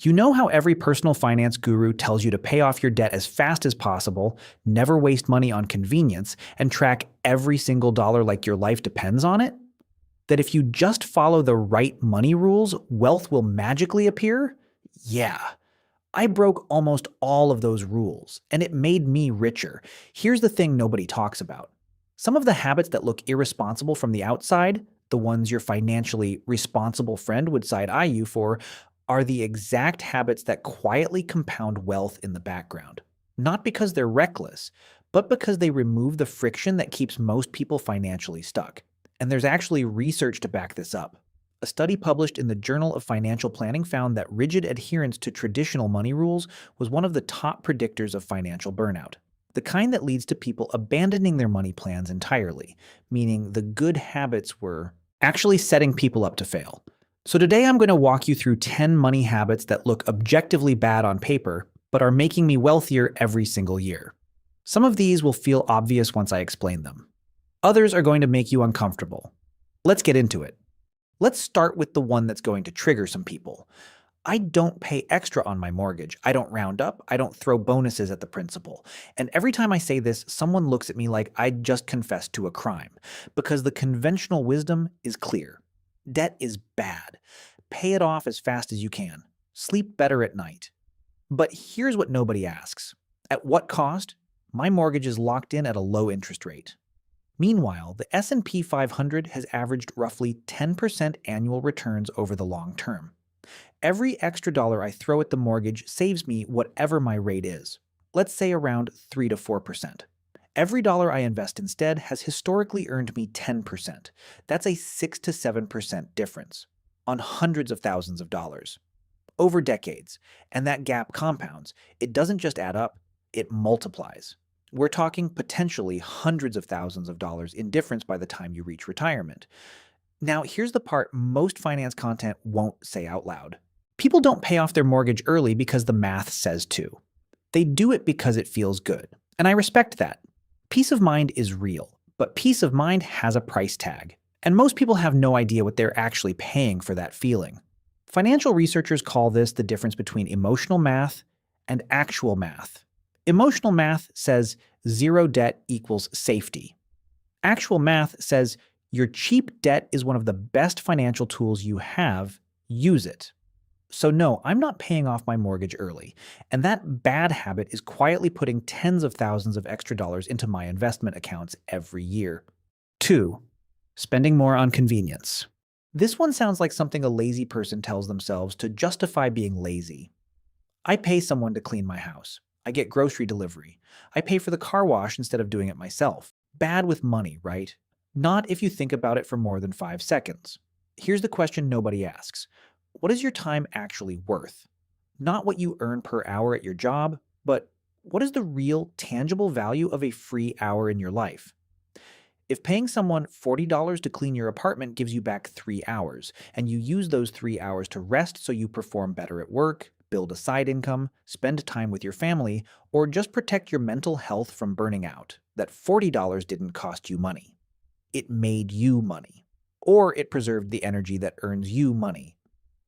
You know how every personal finance guru tells you to pay off your debt as fast as possible, never waste money on convenience, and track every single dollar like your life depends on it? That if you just follow the right money rules, wealth will magically appear? Yeah. I broke almost all of those rules, and it made me richer. Here's the thing nobody talks about. Some of the habits that look irresponsible from the outside, the ones your financially responsible friend would side eye you for, are the exact habits that quietly compound wealth in the background. Not because they're reckless, but because they remove the friction that keeps most people financially stuck. And there's actually research to back this up. A study published in the Journal of Financial Planning found that rigid adherence to traditional money rules was one of the top predictors of financial burnout. The kind that leads to people abandoning their money plans entirely, meaning the good habits were actually setting people up to fail. So today I'm going to walk you through 10 money habits that look objectively bad on paper, but are making me wealthier every single year. Some of these will feel obvious once I explain them. Others are going to make you uncomfortable. Let's get into it. Let's start with the one that's going to trigger some people. I don't pay extra on my mortgage. I don't round up. I don't throw bonuses at the principal. And every time I say this, someone looks at me like I just confessed to a crime, because the conventional wisdom is clear. Debt is bad. Pay it off as fast as you can. Sleep better at night. But here's what nobody asks. At what cost? My mortgage is locked in at a low interest rate. Meanwhile, the S&P 500 has averaged roughly 10% annual returns over the long term. Every extra dollar I throw at the mortgage saves me whatever my rate is. Let's say around 3 to 4%. Every dollar I invest instead has historically earned me 10%. That's a 6 to 7% difference on hundreds of thousands of dollars over decades. And that gap compounds. It doesn't just add up, it multiplies. We're talking potentially hundreds of thousands of dollars in difference by the time you reach retirement. Now, here's the part most finance content won't say out loud. People don't pay off their mortgage early because the math says to. They do it because it feels good. And I respect that. Peace of mind is real, but peace of mind has a price tag. And most people have no idea what they're actually paying for that feeling. Financial researchers call this the difference between emotional math and actual math. Emotional math says zero debt equals safety. Actual math says your cheap debt is one of the best financial tools you have. Use it. So no, I'm not paying off my mortgage early, and that bad habit is quietly putting tens of thousands of extra dollars into my investment accounts every year. 2. Spending more on convenience. This one sounds like something a lazy person tells themselves to justify being lazy. I pay someone to clean my house. I get grocery delivery. I pay for the car wash instead of doing it myself. Bad with money, right? Not if you think about it for more than 5 seconds. Here's the question nobody asks. What is your time actually worth? Not what you earn per hour at your job, but what is the real, tangible value of a free hour in your life? If paying someone $40 to clean your apartment gives you back 3 hours, and you use those 3 hours to rest so you perform better at work, build a side income, spend time with your family, or just protect your mental health from burning out, that $40 didn't cost you money. It made you money. Or it preserved the energy that earns you money.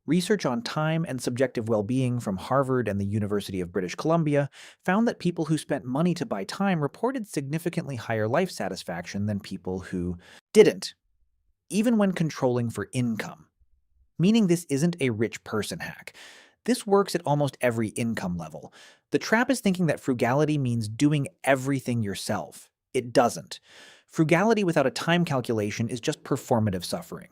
Research on time and subjective well-being from Harvard and the University of British Columbia found that people who spent money to buy time reported significantly higher life satisfaction than people who didn't, even when controlling for income. Meaning this isn't a rich person hack. This works at almost every income level. The trap is thinking that frugality means doing everything yourself. It doesn't. Frugality without a time calculation is just performative suffering.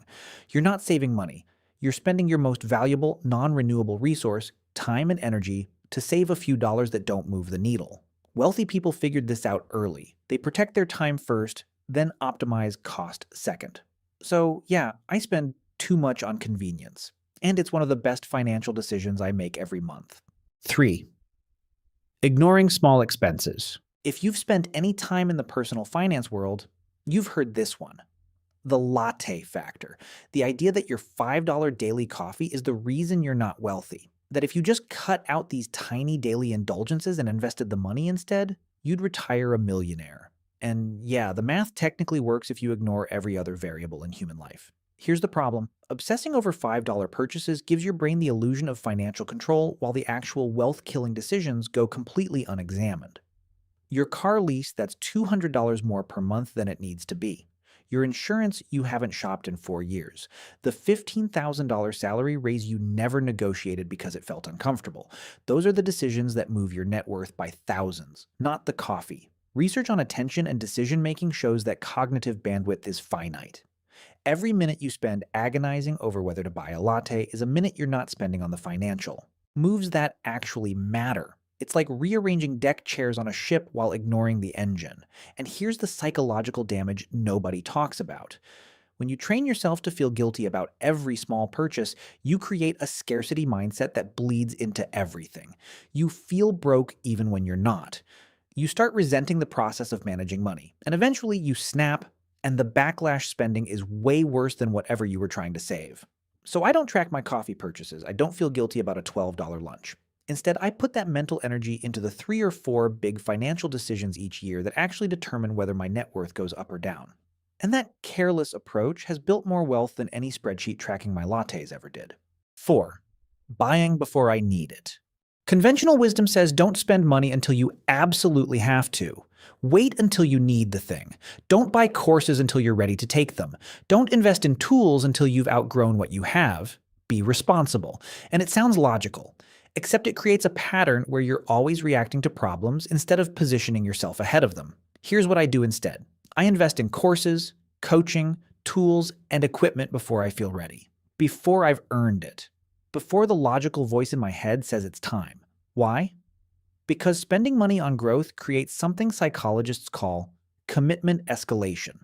You're not saving money. You're spending your most valuable, non-renewable resource, time and energy, to save a few dollars that don't move the needle. Wealthy people figured this out early. They protect their time first, then optimize cost second. So yeah, I spend too much on convenience. And it's one of the best financial decisions I make every month. 3. Ignoring small expenses. If you've spent any time in the personal finance world, you've heard this one. The latte factor. The idea that your $5 daily coffee is the reason you're not wealthy. That if you just cut out these tiny daily indulgences and invested the money instead, you'd retire a millionaire. And yeah, the math technically works if you ignore every other variable in human life. Here's the problem. Obsessing over $5 purchases gives your brain the illusion of financial control while the actual wealth-killing decisions go completely unexamined. Your car lease that's $200 more per month than it needs to be. Your insurance you haven't shopped in 4 years. The $15,000 salary raise you never negotiated because it felt uncomfortable. Those are the decisions that move your net worth by thousands, not the coffee. Research on attention and decision-making shows that cognitive bandwidth is finite. Every minute you spend agonizing over whether to buy a latte is a minute you're not spending on the financial moves that actually matter. It's like rearranging deck chairs on a ship while ignoring the engine. And here's the psychological damage nobody talks about. When you train yourself to feel guilty about every small purchase, you create a scarcity mindset that bleeds into everything. You feel broke even when you're not. You start resenting the process of managing money, and eventually you snap, and the backlash spending is way worse than whatever you were trying to save. So I don't track my coffee purchases. I don't feel guilty about a $12 lunch. Instead, I put that mental energy into the 3 or 4 big financial decisions each year that actually determine whether my net worth goes up or down. And that careless approach has built more wealth than any spreadsheet tracking my lattes ever did. 4. Buying before I need it. Conventional wisdom says don't spend money until you absolutely have to. Wait until you need the thing. Don't buy courses until you're ready to take them. Don't invest in tools until you've outgrown what you have. Be responsible. And it sounds logical. Except it creates a pattern where you're always reacting to problems instead of positioning yourself ahead of them. Here's what I do instead. I invest in courses, coaching, tools, and equipment before I feel ready. Before I've earned it. Before the logical voice in my head says it's time. Why? Because spending money on growth creates something psychologists call commitment escalation,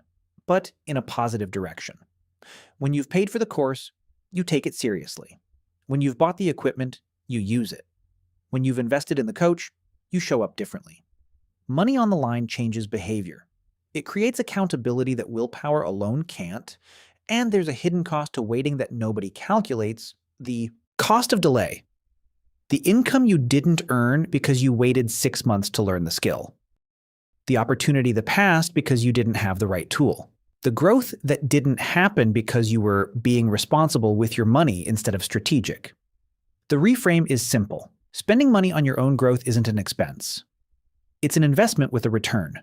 but in a positive direction. When you've paid for the course, you take it seriously. When you've bought the equipment, you use it. When you've invested in the coach, you show up differently. Money on the line changes behavior. It creates accountability that willpower alone can't, and there's a hidden cost to waiting that nobody calculates, the cost of delay. The income you didn't earn because you waited 6 months to learn the skill. The opportunity that passed because you didn't have the right tool. The growth that didn't happen because you were being responsible with your money instead of strategic. The reframe is simple. Spending money on your own growth isn't an expense. It's an investment with a return.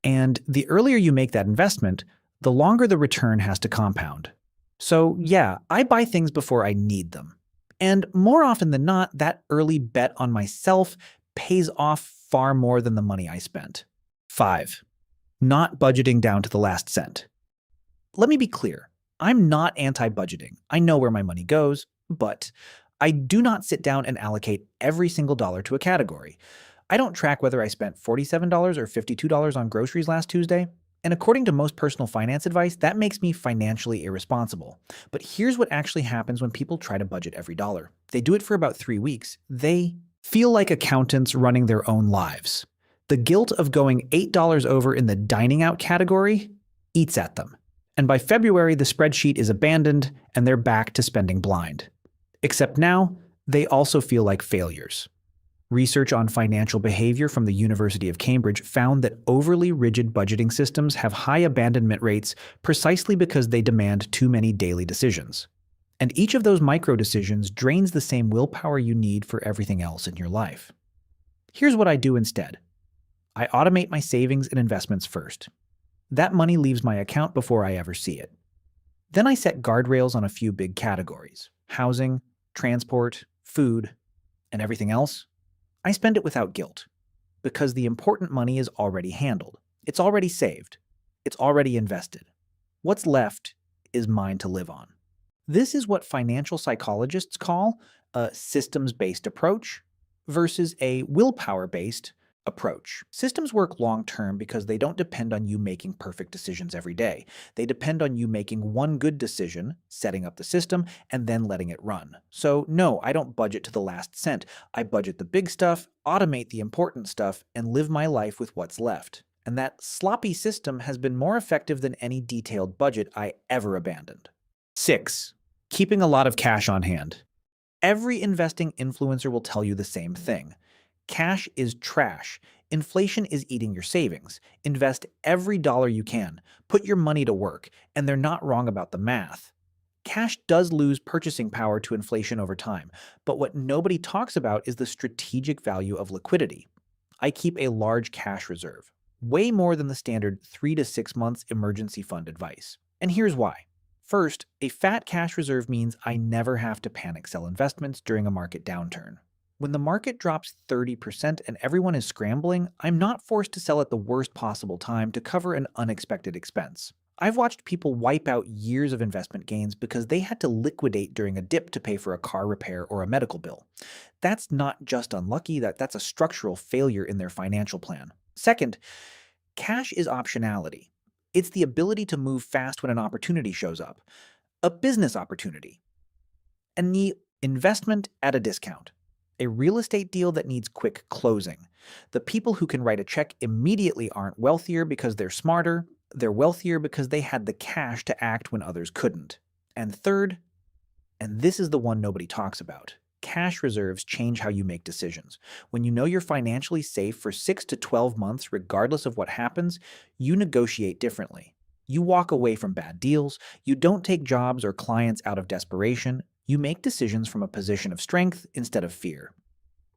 And the earlier you make that investment, the longer the return has to compound. So yeah, I buy things before I need them. And more often than not, that early bet on myself pays off far more than the money I spent. 5. Not budgeting down to the last cent. Let me be clear. I'm not anti-budgeting. I know where my money goes, but I do not sit down and allocate every single dollar to a category. I don't track whether I spent $47 or $52 on groceries last Tuesday. And according to most personal finance advice, that makes me financially irresponsible. But here's what actually happens when people try to budget every dollar. They do it for about 3 weeks. They feel like accountants running their own lives. The guilt of going $8 over in the dining out category eats at them. And by February, the spreadsheet is abandoned and they're back to spending blind. Except now, they also feel like failures. Research on financial behavior from the University of Cambridge found that overly rigid budgeting systems have high abandonment rates precisely because they demand too many daily decisions. And each of those micro-decisions drains the same willpower you need for everything else in your life. Here's what I do instead. I automate my savings and investments first. That money leaves my account before I ever see it. Then I set guardrails on a few big categories: housing, transport, food, and everything else. I spend it without guilt, because the important money is already handled. It's already saved. It's already invested. What's left is mine to live on. This is what financial psychologists call a systems-based approach versus a willpower-based approach. Systems work long-term because they don't depend on you making perfect decisions every day. They depend on you making one good decision, setting up the system, and then letting it run. So no, I don't budget to the last cent. I budget the big stuff, automate the important stuff, and live my life with what's left. And that sloppy system has been more effective than any detailed budget I ever abandoned. 6. Keeping a lot of cash on hand. Every investing influencer will tell you the same thing. Cash is trash. Inflation is eating your savings. Invest every dollar you can. Put your money to work, and they're not wrong about the math. Cash does lose purchasing power to inflation over time, but what nobody talks about is the strategic value of liquidity. I keep a large cash reserve, way more than the standard 3 to 6 months emergency fund advice. And here's why. First, a fat cash reserve means I never have to panic sell investments during a market downturn. When the market drops 30% and everyone is scrambling, I'm not forced to sell at the worst possible time to cover an unexpected expense. I've watched people wipe out years of investment gains because they had to liquidate during a dip to pay for a car repair or a medical bill. That's not just unlucky, that's a structural failure in their financial plan. Second, cash is optionality. It's the ability to move fast when an opportunity shows up, a business opportunity, and the investment at a discount, a real estate deal that needs quick closing. The people who can write a check immediately aren't wealthier because they're smarter, they're wealthier because they had the cash to act when others couldn't. And third, and this is the one nobody talks about, cash reserves change how you make decisions. When you know you're financially safe for 6 to 12 months, regardless of what happens, you negotiate differently. You walk away from bad deals, you don't take jobs or clients out of desperation, you make decisions from a position of strength instead of fear.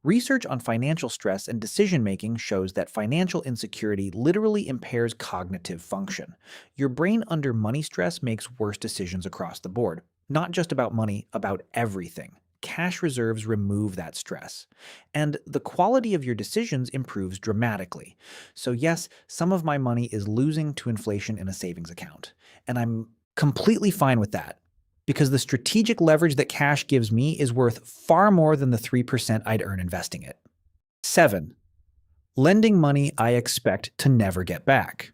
Research on financial stress and decision-making shows that financial insecurity literally impairs cognitive function. Your brain under money stress makes worse decisions across the board. Not just about money, about everything. Cash reserves remove that stress. And the quality of your decisions improves dramatically. So yes, some of my money is losing to inflation in a savings account. And I'm completely fine with that, because the strategic leverage that cash gives me is worth far more than the 3% I'd earn investing it. 7. Lending money I expect to never get back.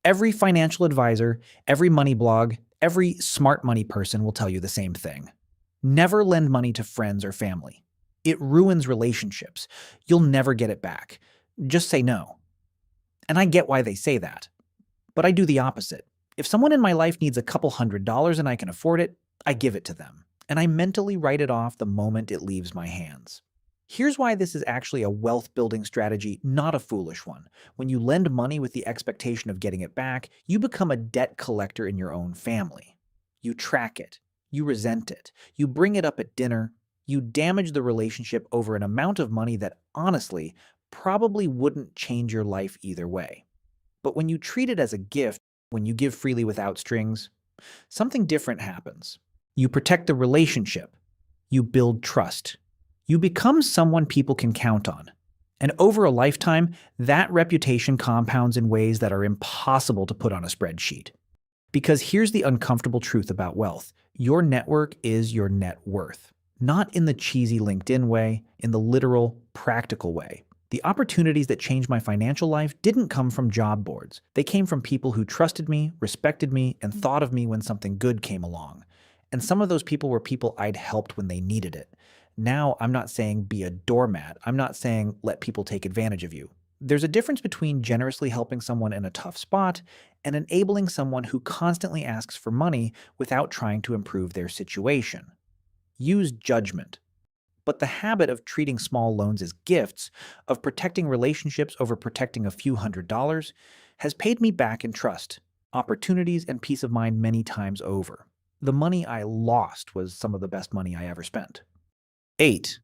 Every financial advisor, every money blog, every smart money person will tell you the same thing. Never lend money to friends or family. It ruins relationships. You'll never get it back. Just say no. And I get why they say that. But I do the opposite. If someone in my life needs a couple $100 and I can afford it, I give it to them. And I mentally write it off the moment it leaves my hands. Here's why this is actually a wealth-building strategy, not a foolish one. When you lend money with the expectation of getting it back, you become a debt collector in your own family. You track it. You resent it. You bring it up at dinner. You damage the relationship over an amount of money that, honestly, probably wouldn't change your life either way. But when you treat it as a gift, when you give freely without strings, something different happens. You protect the relationship. You build trust. You become someone people can count on. And over a lifetime, that reputation compounds in ways that are impossible to put on a spreadsheet. Because here's the uncomfortable truth about wealth. Your network is your net worth. Not in the cheesy LinkedIn way, in the literal, practical way. The opportunities that changed my financial life didn't come from job boards. They came from people who trusted me, respected me, and thought of me when something good came along. And some of those people were people I'd helped when they needed it. Now, I'm not saying be a doormat. I'm not saying let people take advantage of you. There's a difference between generously helping someone in a tough spot and enabling someone who constantly asks for money without trying to improve their situation. Use judgment. But the habit of treating small loans as gifts, of protecting relationships over protecting a few $100s, has paid me back in trust, opportunities, and peace of mind many times over. The money I lost was some of the best money I ever spent. 8.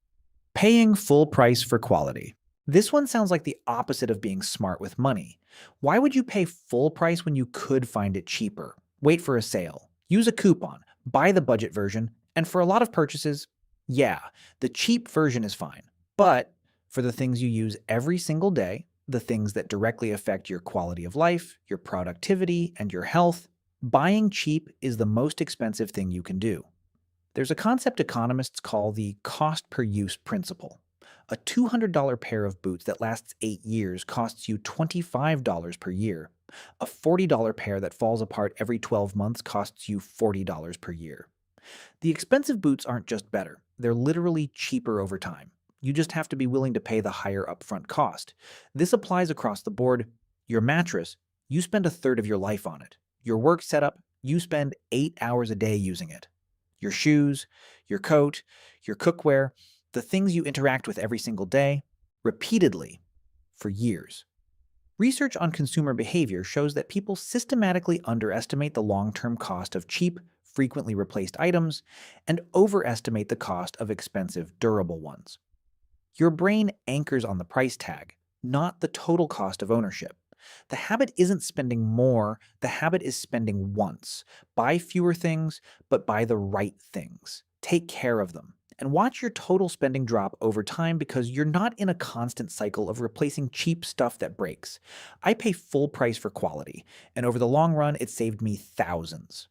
Paying full price for quality. This one sounds like the opposite of being smart with money. Why would you pay full price when you could find it cheaper? Wait for a sale. Use a coupon. Buy the budget version. And for a lot of purchases, yeah, the cheap version is fine. But for the things you use every single day, the things that directly affect your quality of life, your productivity, and your health, buying cheap is the most expensive thing you can do. There's a concept economists call the cost per use principle. A $200 pair of boots that lasts 8 years costs you $25 per year. A $40 pair that falls apart every 12 months costs you $40 per year. The expensive boots aren't just better, they're literally cheaper over time. You just have to be willing to pay the higher upfront cost. This applies across the board. Your mattress, you spend a third of your life on it. Your work setup, you spend 8 hours a day using it. Your shoes, your coat, your cookware, the things you interact with every single day, repeatedly, for years. Research on consumer behavior shows that people systematically underestimate the long-term cost of cheap, frequently replaced items and overestimate the cost of expensive, durable ones. Your brain anchors on the price tag, not the total cost of ownership. The habit isn't spending more, the habit is spending once. Buy fewer things, but buy the right things. Take care of them. And watch your total spending drop over time because you're not in a constant cycle of replacing cheap stuff that breaks. I pay full price for quality, and over the long run, it saved me thousands.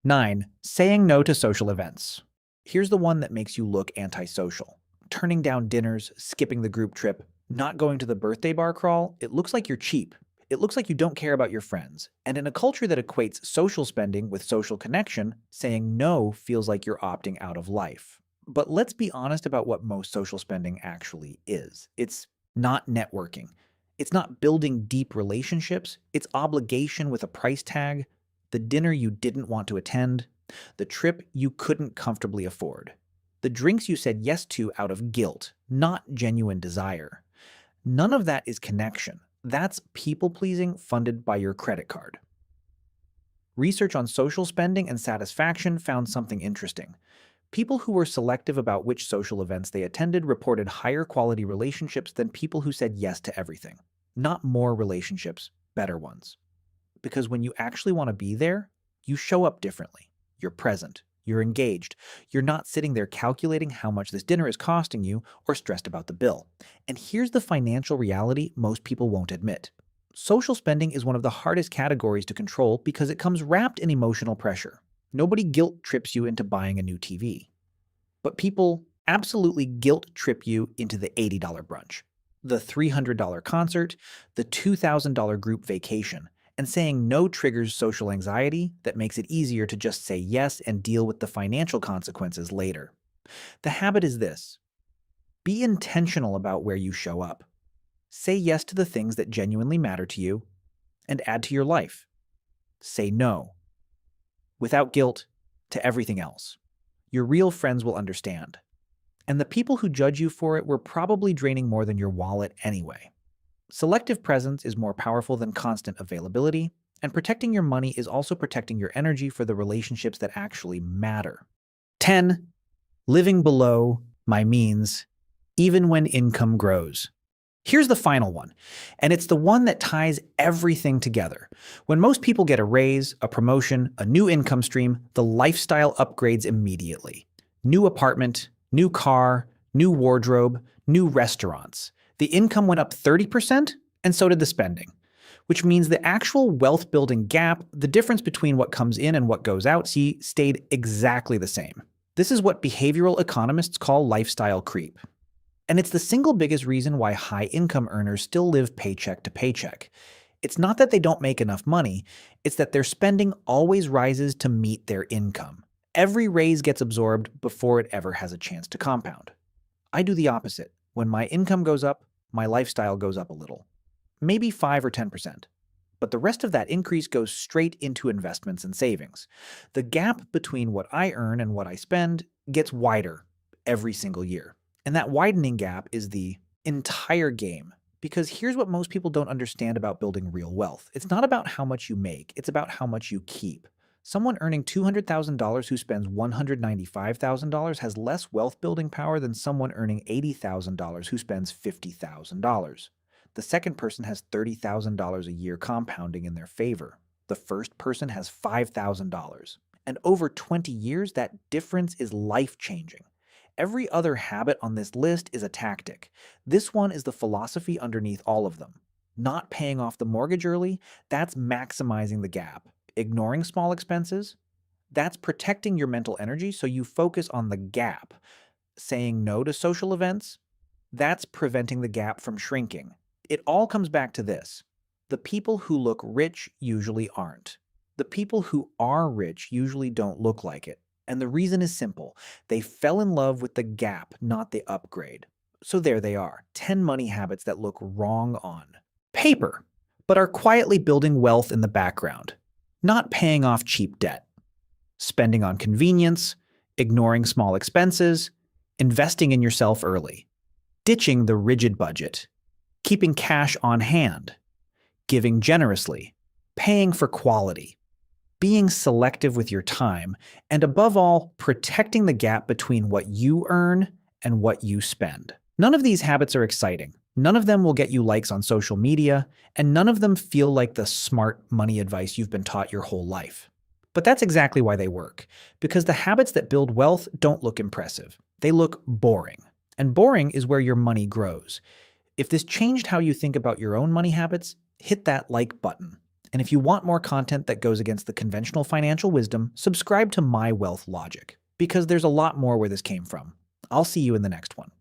9. Saying no to social events. Here's the one that makes you look antisocial. Turning down dinners, skipping the group trip, not going to the birthday bar crawl, it looks like you're cheap. It looks like you don't care about your friends. And in a culture that equates social spending with social connection, saying no feels like you're opting out of life. But let's be honest about what most social spending actually is. It's not networking. It's not building deep relationships. It's obligation with a price tag, the dinner you didn't want to attend, the trip you couldn't comfortably afford, the drinks you said yes to out of guilt, not genuine desire. None of that is connection. That's people-pleasing funded by your credit card. Research on social spending and satisfaction found something interesting. People who were selective about which social events they attended reported higher quality relationships than people who said yes to everything. Not more relationships, better ones. Because when you actually want to be there, you show up differently. You're present. You're engaged. You're not sitting there calculating how much this dinner is costing you or stressed about the bill. And here's the financial reality most people won't admit. Social spending is one of the hardest categories to control because it comes wrapped in emotional pressure. Nobody guilt trips you into buying a new TV. But people absolutely guilt trip you into the $80 brunch, the $300 concert, the $2,000 group vacation. And saying no triggers social anxiety that makes it easier to just say yes and deal with the financial consequences later. The habit is this: be intentional about where you show up. Say yes to the things that genuinely matter to you and add to your life. Say no, without guilt, to everything else. Your real friends will understand. And the people who judge you for it were probably draining more than your wallet anyway. Selective presence is more powerful than constant availability, and protecting your money is also protecting your energy for the relationships that actually matter. 10. Living below my means, even when income grows. Here's the final one, and it's the one that ties everything together. When most people get a raise, a promotion, a new income stream, the lifestyle upgrades immediately. New apartment, new car, new wardrobe, new restaurants. The income went up 30%, and so did the spending, which means the actual wealth-building gap, the difference between what comes in and what goes out, stayed exactly the same. This is what behavioral economists call lifestyle creep. And it's the single biggest reason why high-income earners still live paycheck to paycheck. It's not that they don't make enough money, it's that their spending always rises to meet their income. Every raise gets absorbed before it ever has a chance to compound. I do the opposite. When my income goes up, my lifestyle goes up a little. Maybe 5 or 10%. But the rest of that increase goes straight into investments and savings. The gap between what I earn and what I spend gets wider every single year. And that widening gap is the entire game. Because here's what most people don't understand about building real wealth. It's not about how much you make, it's about how much you keep. Someone earning $200,000 who spends $195,000 has less wealth-building power than someone earning $80,000 who spends $50,000. The second person has $30,000 a year compounding in their favor. The first person has $5,000. And over 20 years, that difference is life-changing. Every other habit on this list is a tactic. This one is the philosophy underneath all of them. Not paying off the mortgage early, that's maximizing the gap. Ignoring small expenses, that's protecting your mental energy so you focus on the gap. Saying no to social events, that's preventing the gap from shrinking. It all comes back to this. The people who look rich usually aren't. The people who are rich usually don't look like it. And the reason is simple. They fell in love with the gap, not the upgrade. So there they are, 10 money habits that look wrong on paper, but are quietly building wealth in the background. Not paying off cheap debt, spending on convenience, ignoring small expenses, investing in yourself early, ditching the rigid budget, keeping cash on hand, giving generously, paying for quality, being selective with your time, and above all, protecting the gap between what you earn and what you spend. None of these habits are exciting. None of them will get you likes on social media, and none of them feel like the smart money advice you've been taught your whole life. But that's exactly why they work, because the habits that build wealth don't look impressive. They look boring. And boring is where your money grows. If this changed how you think about your own money habits, hit that like button. And if you want more content that goes against the conventional financial wisdom, subscribe to My Wealth Logic, because there's a lot more where this came from. I'll see you in the next one.